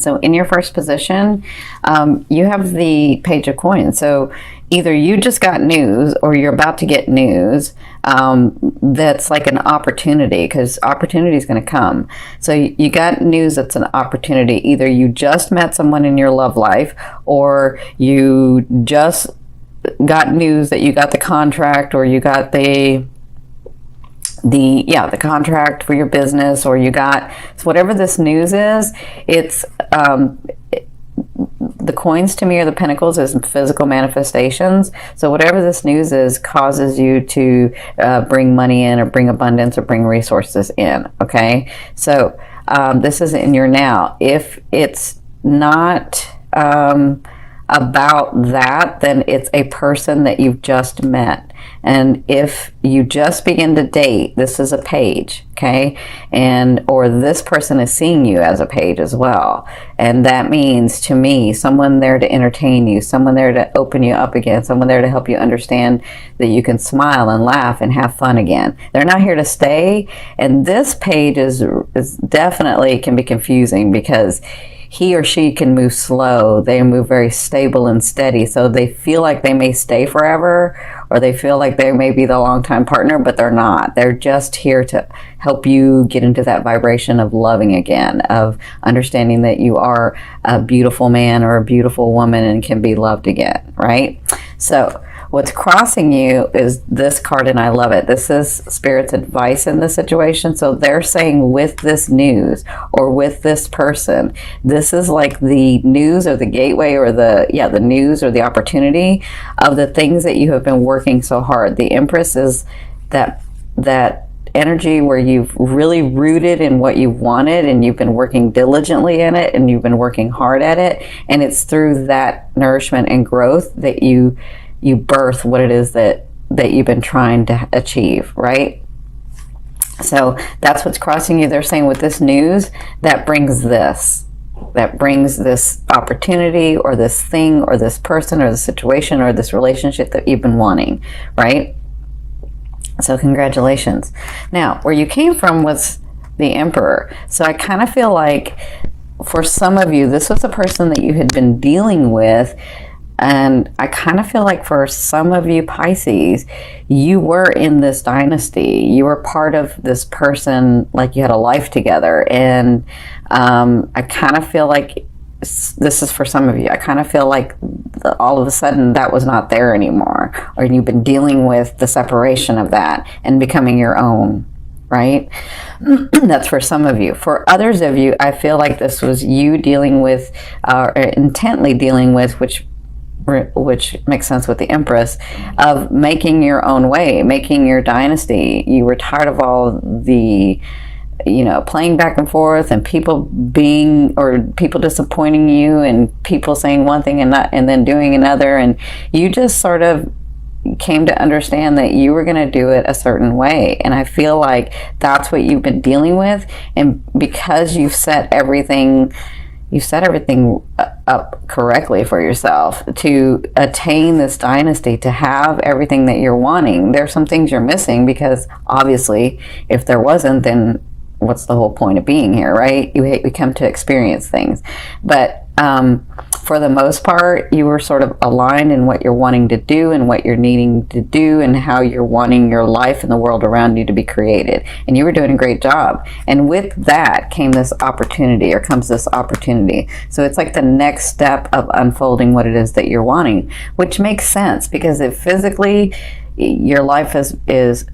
So in your first position, you have the Page of Coins. So either you just got news or you're about to get news that's like an opportunity, because opportunity is going to come. So you got news that's an opportunity. Either you just met someone in your love life, or you just got news that you got the contract, or you got the contract for your business, or you got, so whatever this news is, it's the coins to me are the pentacles as physical manifestations. So whatever this news is causes you to bring money in, or bring abundance, or bring resources in. Okay, so this is in your now. If it's not about that, then it's a person that you've just met. And if you just begin to date, this is a page, okay? And or this person is seeing you as a page as well. And that means, to me, someone there to entertain you, someone there to open you up again, someone there to help you understand that you can smile and laugh and have fun again. They're not here to stay. And this page is definitely can be confusing, because he or she can move slow. They move very stable and steady. So they feel like they may stay forever, or they feel like they may be the longtime partner, but they're not. They're just here to help you get into that vibration of loving again, of understanding that you are a beautiful man or a beautiful woman and can be loved again, right? So what's crossing you is this card, and I love it. This is Spirit's advice in this situation. So they're saying, with this news or with this person, this is like the news or the gateway, or the news or the opportunity of the things that you have been working so hard. The Empress is that energy where you've really rooted in what you wanted, and you've been working diligently in it, and you've been working hard at it. And it's through that nourishment and growth that you birth what it is that you've been trying to achieve, right? So that's what's crossing you. They're saying, with this news, that brings this opportunity, or this thing, or this person, or the situation, or this relationship that you've been wanting, right? So congratulations. Now, where you came from was the Emperor. So I kind of feel like, for some of you, this was a person that you had been dealing with. And I kind of feel like, for some of you Pisces, you were in this dynasty. You were part of this person, like you had a life together. And I kind of feel like, this is for some of you, I kind of feel like all of a sudden that was not there anymore. Or you've been dealing with the separation of that and becoming your own, right? That's for some of you. For others of you, I feel like this was you dealing with, intently dealing with, which makes sense with the Empress, of making your own way, making your dynasty. You were tired of all the, playing back and forth, and people disappointing you, and people saying one thing and then doing another. And you just sort of came to understand that you were going to do it a certain way. And I feel like that's what you've been dealing with. And because you've set everything up correctly for yourself to attain this dynasty, to have everything that you're wanting. There are some things you're missing, because obviously if there wasn't, then what's the whole point of being here, right? We come to experience things. But for the most part, you were sort of aligned in what you're wanting to do, and what you're needing to do, and how you're wanting your life and the world around you to be created. And you were doing a great job. And with that comes this opportunity. So it's like the next step of unfolding what it is that you're wanting, which makes sense, because if physically your life is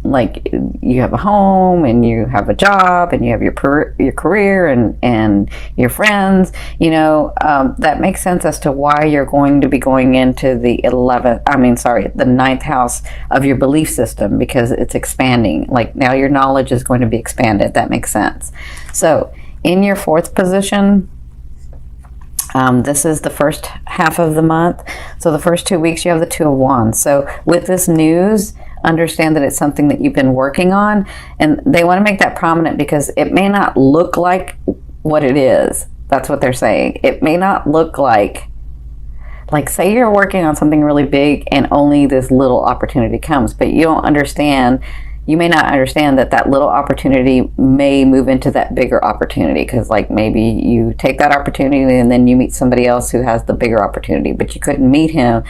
like, you have a home, and you have a job, and you have your career and your friends, that makes sense as to why you're going to be going into the ninth house of your belief system, because it's expanding. Like, now your knowledge is going to be expanded. That makes sense. So in your fourth position, this is the first half of the month. So the first 2 weeks, you have the Two of Wands. So with this news, understand that it's something that you've been working on, and they want to make that prominent, because it may not look like what it is. That's what they're saying. It may not look like say you're working on something really big and only this little opportunity comes, but you don't understand you may not understand that that little opportunity may move into that bigger opportunity, because like maybe you take that opportunity and then you meet somebody else who has the bigger opportunity, but you couldn't meet him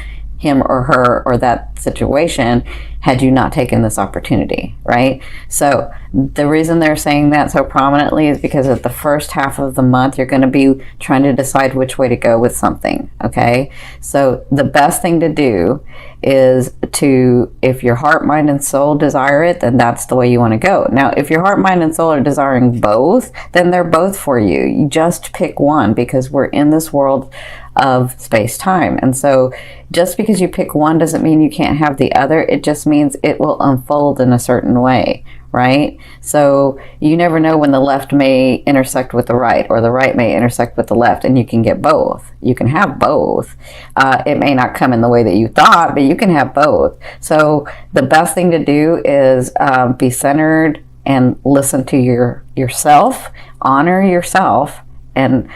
or her or that situation had you not taken this opportunity, right? So the reason they're saying that so prominently is because at the first half of the month, you're going to be trying to decide which way to go with something, okay? So the best thing to do is to, if your heart, mind, and soul desire it, then that's the way you want to go. Now, if your heart, mind, and soul are desiring both, then they're both for you. You just pick one, because we're in this world of space-time. And so just because you pick one doesn't mean you can't have the other. It just means it will unfold in a certain way, right? So you never know when the left may intersect with the right, or the right may intersect with the left, and you can get both. You can have both. It may not come in the way that you thought, but you can have both. So the best thing to do is be centered and listen to yourself, honor yourself, and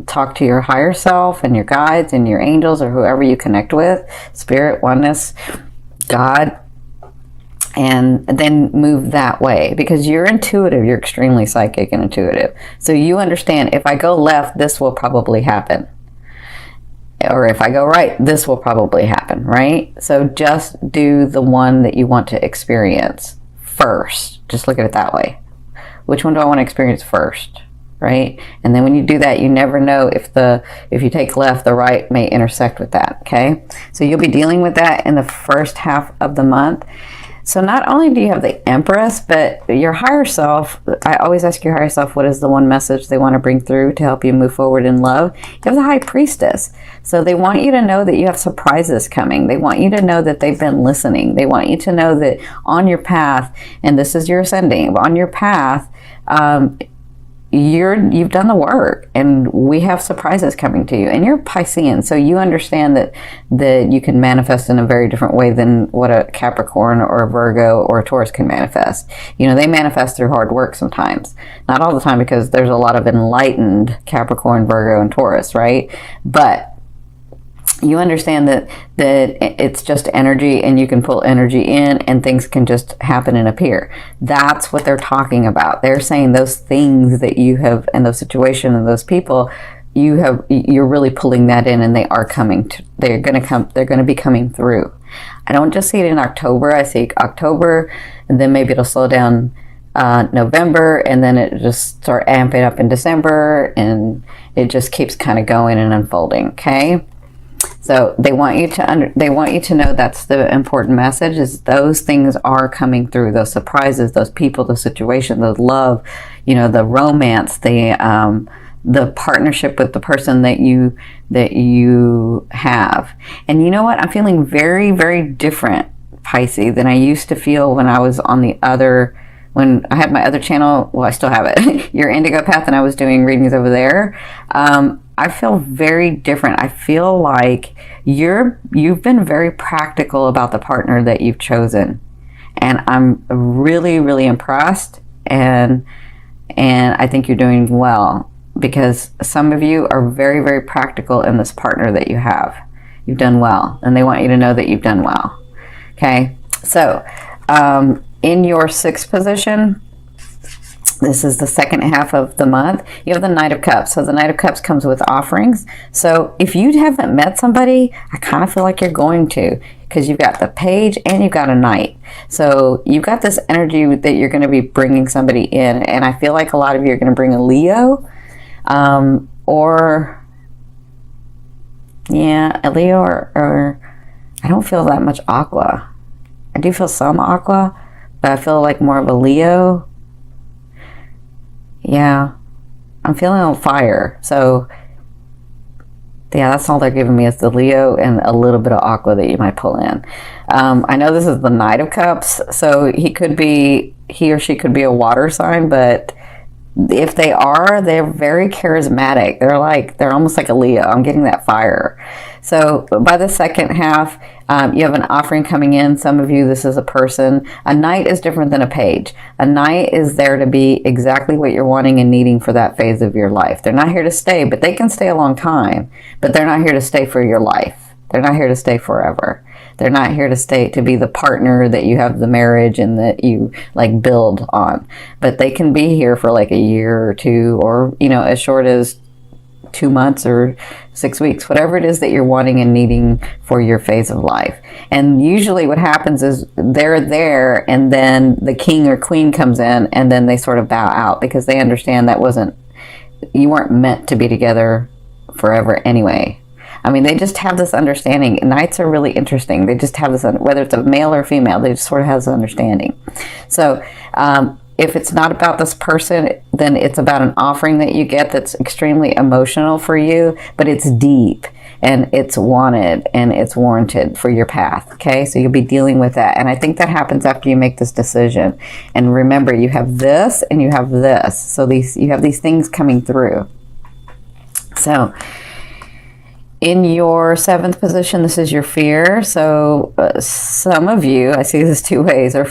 talk to your higher self and your guides and your angels, or whoever you connect with, spirit, oneness, God, and then move that way, because you're intuitive. You're extremely psychic and intuitive. So you understand, if I go left, this will probably happen. Or if I go right, this will probably happen, right? So just do the one that you want to experience first. Just look at it that way. Which one do I want to experience first? Right? And then when you do that, you never know if you take left, the right may intersect with that. Okay? So you'll be dealing with that in the first half of the month. So not only do you have the Empress, but your higher self, I always ask your higher self, what is the one message they want to bring through to help you move forward in love? You have the High Priestess. So they want you to know that you have surprises coming. They want you to know that they've been listening. They want you to know that on your path, and this is your ascending, on your path, you've done the work, and we have surprises coming to you. And you're Piscean, so you understand that you can manifest in a very different way than what a Capricorn or a Virgo or a Taurus can manifest. You know, they manifest through hard work sometimes. Not all the time, because there's a lot of enlightened Capricorn, Virgo, and Taurus, right? But you understand that it's just energy, and you can pull energy in, and things can just happen and appear. That's what they're talking about. They're saying those things that you have, and those situations and those people, you're really pulling that in, and they are coming to, they're going to be coming through. I don't just see it in October. I see October, and then maybe it'll slow down November, and then it just start amping up in December, and it just keeps kind of going and unfolding. Okay. So they want you to know that's the important message, is those things are coming through, those surprises, those people, the situation, the love, you know, the romance, the partnership with the person that you have. And you know what? I'm feeling very, very different, Pisces, than I used to feel when I was on when I had my other channel. Well, I still have it, Your Indigo Path, and I was doing readings over there. I feel very different. I feel like you've been very practical about the partner that you've chosen, and I'm really, really impressed. And I think you're doing well, because some of you are very, very practical in this partner that you have. You've done well, and they want you to know that you've done well. Okay, so in your sixth position, this is the second half of the month, you have the Knight of Cups. So the Knight of Cups comes with offerings. So if you haven't met somebody, I kind of feel like you're going to, because you've got the Page and you've got a Knight. So you've got this energy that you're going to be bringing somebody in. And I feel like a lot of you are going to bring a Leo, or I don't feel that much Aqua. I do feel some Aqua, but I feel like more of a Leo. Yeah, I'm feeling on fire. So yeah, that's all they're giving me, is the Leo and a little bit of Aqua that you might pull in. I know this is the Knight of Cups, so he or she could be a water sign, but if they are, they're very charismatic. They're almost like a Leo. I'm getting that fire. So by the second half, you have an offering coming in. Some of you, this is a person. A Knight is different than a Page. A Knight is there to be exactly what you're wanting and needing for that phase of your life. They're not here to stay, but they can stay a long time. But they're not here to stay for your life. They're not here to stay forever. They're not here to stay to be the partner that you have the marriage and that you like build on. But they can be here for like a year or two, or, you know, as short as 2 months or 6 weeks, whatever it is that you're wanting and needing for your phase of life. And usually what happens is they're there, and then the king or queen comes in, and then they sort of bow out because they understand you weren't meant to be together forever anyway. I mean, they just have this understanding. Knights are really interesting. They just have this, whether it's a male or female, they just sort of have this understanding. So, if it's not about this person, then it's about an offering that you get that's extremely emotional for you, but it's deep and it's wanted and it's warranted for your path. Okay, so you'll be dealing with that. And I think that happens after you make this decision. And remember, you have this and you have this. So you have these things coming through. So in your 7th position, this is your fear. So some of you, I see this 2 ways, are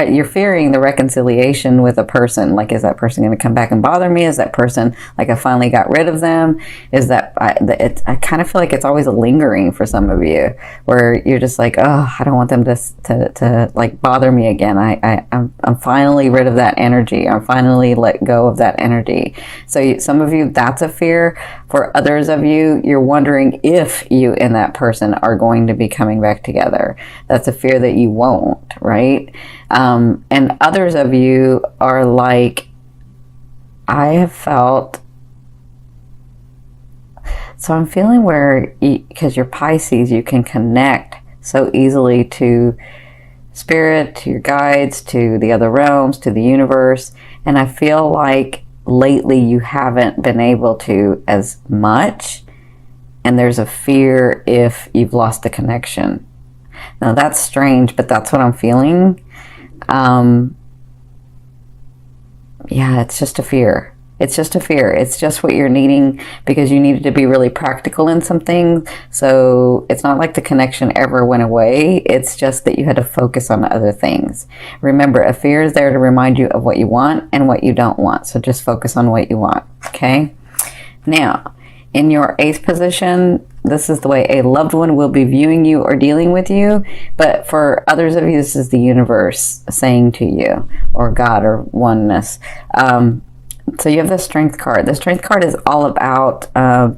you're fearing the reconciliation with a person. Like, is that person going to come back and bother me? Is that person, like, I finally got rid of them? Is that, I kind of feel like it's always lingering for some of you, where you're just like, oh, I don't want them to like bother me again. I'm finally rid of that energy. I'm finally let go of that energy. So some of you, that's a fear. For others of you, you're wondering if you and that person are going to be coming back together. That's a fear that you won't, right? And others of you are like, I have felt, so I'm feeling where, because you're Pisces, you can connect so easily to spirit, to your guides, to the other realms, to the universe. And I feel like lately you haven't been able to as much, and there's a fear if you've lost the connection. Now that's strange, but that's what I'm feeling. Yeah, it's just a fear. It's just a fear. It's just what you're needing, because you needed to be really practical in some things. So it's not like the connection ever went away. It's just that you had to focus on other things. Remember, a fear is there to remind you of what you want and what you don't want. So just focus on what you want, okay? Now, in your 8th position, this is the way a loved one will be viewing you or dealing with you. But for others of you, this is the universe saying to you, or God, or oneness. So you have the Strength card. The Strength card is all about, I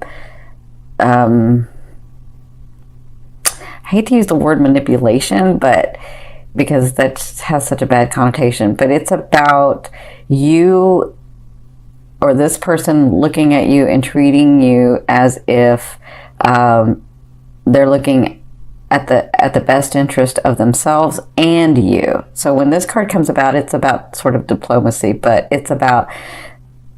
hate to use the word manipulation, but because that has such a bad connotation, but it's about you or this person looking at you and treating you as if they're looking at the best interest of themselves and you. So when this card comes about, it's about sort of diplomacy, but it's about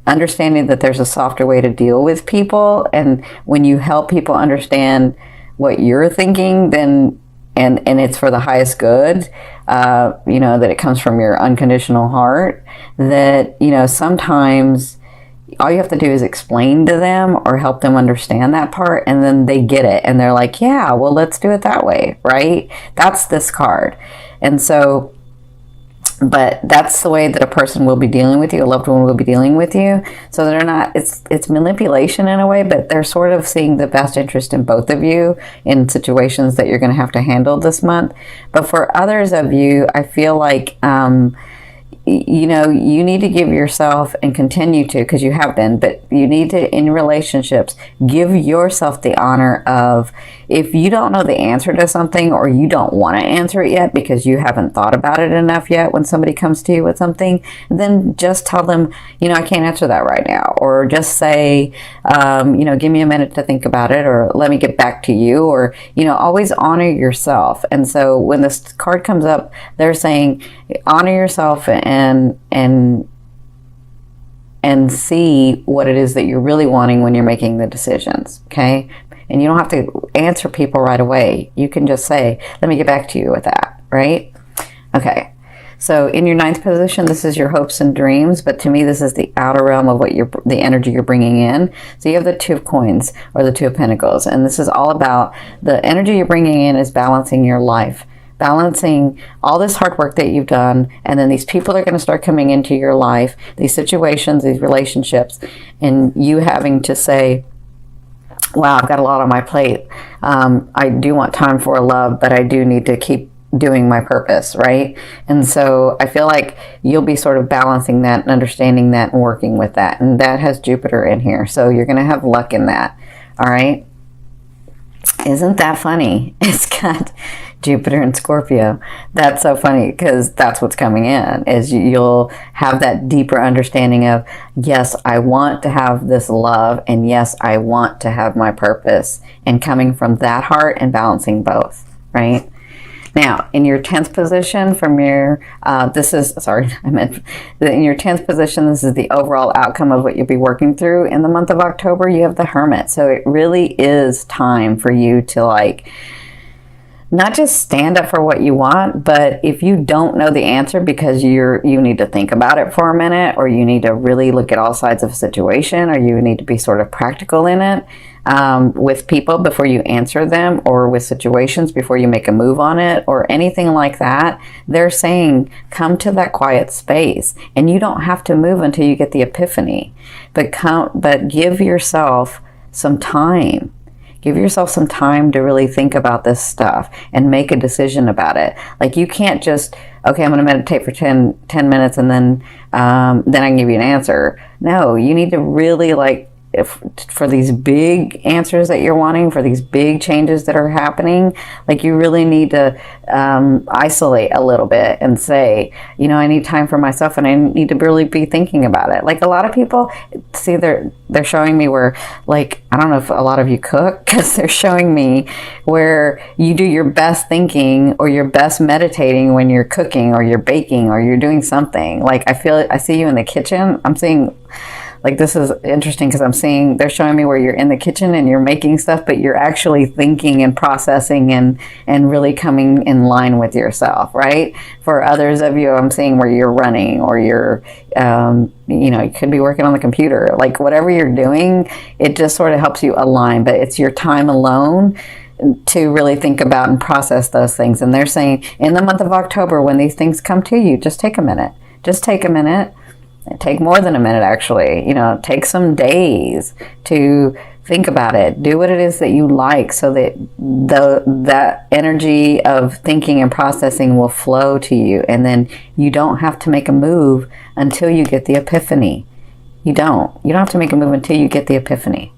understanding that there's a softer way to deal with people. And when you help people understand what you're thinking, then and it's for the highest good, you know, that it comes from your unconditional heart, that, you know, sometimes all you have to do is explain to them or help them understand that part, and then they get it and they're like, yeah, well, let's do it that way, right? That's this card. And so, but that's the way that a person will be dealing with you, a loved one will be dealing with you. So they're not, it's manipulation in a way, but they're sort of seeing the best interest in both of you in situations that you're going to have to handle this month. But for others of you, I feel like, you know, you need to give yourself, and continue to, because you have been, but you need to, in relationships, give yourself the honor of, if you don't know the answer to something, or you don't want to answer it yet because you haven't thought about it enough yet, when somebody comes to you with something, then just tell them, you know, I can't answer that right now. Or just say, you know, give me a minute to think about it, or let me get back to you, or, you know, always honor yourself. And so when this card comes up, they're saying, honor yourself and see what it is that you're really wanting when you're making the decisions, okay? And you don't have to answer people right away. You can just say, let me get back to you with that, right? Okay, so in your 9th position, this is your hopes and dreams, but to me, this is the outer realm of what the energy you're bringing in. So you have the 2 of coins, or the 2 of pentacles, and this is all about the energy you're bringing in is balancing your life. Balancing all this hard work that you've done, and then these people are going to start coming into your life, these situations, these relationships, and you having to say, wow, I've got a lot on my plate. I do want time for love, but I do need to keep doing my purpose, right? And so I feel like you'll be sort of balancing that and understanding that and working with that. And that has Jupiter in here. So you're going to have luck in that. All right. Isn't that funny? It's got Jupiter and Scorpio. That's so funny because that's what's coming in, is you'll have that deeper understanding of, yes, I want to have this love, and yes, I want to have my purpose, and coming from that heart and balancing both, right? Now, in your 10th position from your, in your 10th position, this is the overall outcome of what you'll be working through in the month of October. You have the Hermit. So it really is time for you to, like, not just stand up for what you want, but if you don't know the answer because you need to think about it for a minute, or you need to really look at all sides of a situation, or you need to be sort of practical in it, with people before you answer them, or with situations before you make a move on it, or anything like that, they're saying come to that quiet space, and you don't have to move until you get the epiphany, but give yourself some time. Give yourself some time to really think about this stuff and make a decision about it. Like, you can't just, okay, I'm going to meditate for 10 minutes and then I can give you an answer. No, you need to really, like, for these big answers that you're wanting, for these big changes that are happening, like, you really need to isolate a little bit and say, you know, I need time for myself, and I need to really be thinking about it. Like, a lot of people, see, they're showing me where, like, I don't know if a lot of you cook, because they're showing me where you do your best thinking or your best meditating when you're cooking or you're baking or you're doing something. Like, I see you in the kitchen. I'm seeing, like, this is interesting because I'm seeing, they're showing me where you're in the kitchen and you're making stuff, but you're actually thinking and processing and really coming in line with yourself, right? For others of you, I'm seeing where you're running, or you're, you could be working on the computer. Like, whatever you're doing, it just sort of helps you align, but it's your time alone to really think about and process those things. And they're saying in the month of October, when these things come to you, just take a minute. Just take a minute. Take more than a minute, actually. Take some days to think about it. Do what it is that you like, so that that energy of thinking and processing will flow to you, and then you don't have to make a move until you get the epiphany. You don't have to make a move until you get the epiphany.